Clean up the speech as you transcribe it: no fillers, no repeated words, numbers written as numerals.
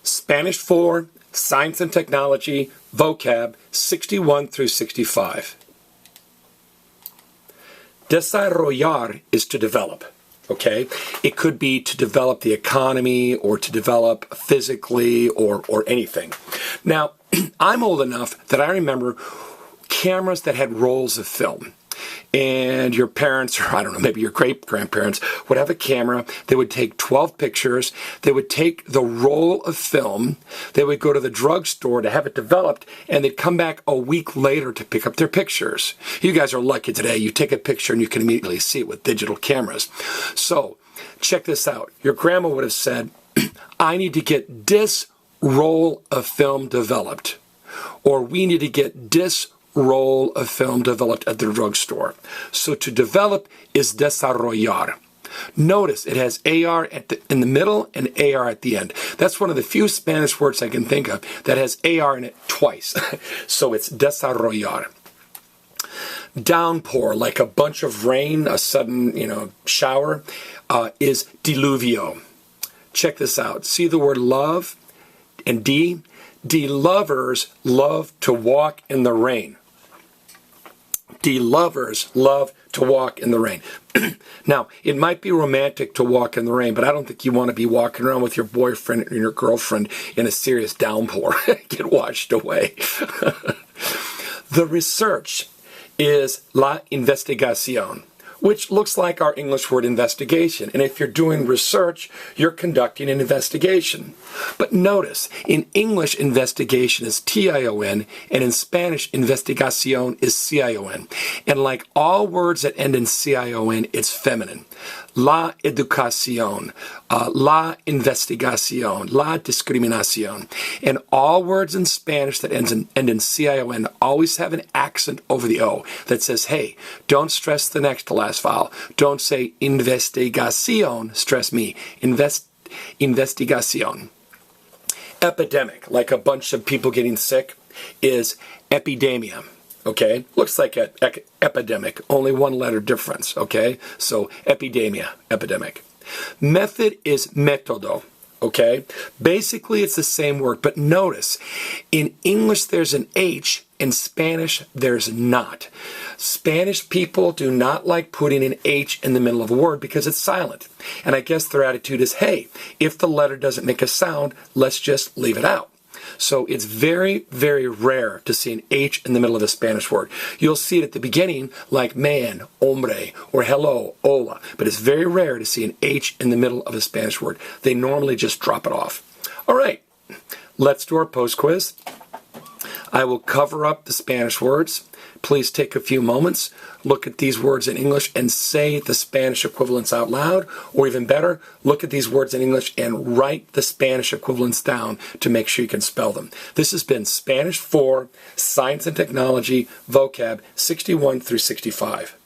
Spanish 4, Science and Technology, vocab 61 through 65. Desarrollar is to develop, okay? It could be to develop the economy or to develop physically or anything. Now, I'm old enough that I remember cameras that had rolls of film. And your parents, or I don't know, maybe your great-grandparents would have a camera. They would take 12 pictures. They would take the roll of film. They would go to the drugstore to have it developed, and they'd come back a week later to pick up their pictures. You guys are lucky today. You take a picture and you can immediately see it with digital cameras. So check this out. Your grandma would have said, I need to get this roll of film developed, or we need to get this roll of film developed at the drugstore. So to develop is desarrollar. Notice it has AR in the middle and AR at the end. That's one of the few Spanish words I can think of that has AR in it twice. So it's desarrollar. Downpour, like a bunch of rain, a sudden, shower, is diluvio. Check this out. See the word love and D? De-lovers love to walk in the rain. De-lovers love to walk in the rain. Now, it might be romantic to walk in the rain, but I don't think you want to be walking around with your boyfriend or your girlfriend in a serious downpour. Get washed away. The research is la investigación, which looks like our English word investigation. And if you're doing research, you're conducting an investigation. But notice, in English, investigation is T-I-O-N, and in Spanish, investigación is C-I-O-N. And like all words that end in C-I-O-N, it's feminine. La educación, la investigación, la discriminación. And all words in Spanish that end in C-I-O-N always have an accent over the O that says, hey, don't stress the next to last vowel. Don't say investigación, stress me. Investigación. Epidemic, like a bunch of people getting sick, is epidemia. Okay, looks like an epidemic, only one letter difference, okay? So epidemia, epidemic. Method is método, okay? Basically, it's the same word, but notice, in English there's an H, in Spanish there's not. Spanish people do not like putting an H in the middle of a word because it's silent. And I guess their attitude is, hey, if the letter doesn't make a sound, let's just leave it out. So it's very, very rare to see an H in the middle of a Spanish word. You'll see it at the beginning like man, hombre, or hello, hola. But it's very rare to see an H in the middle of a Spanish word. They normally just drop it off. All right, let's do our post quiz. I will cover up the Spanish words. Please take a few moments, look at these words in English and say the Spanish equivalents out loud, or even better, look at these words in English and write the Spanish equivalents down to make sure you can spell them. This has been Spanish 4, Science and Technology, vocab 61 through 65.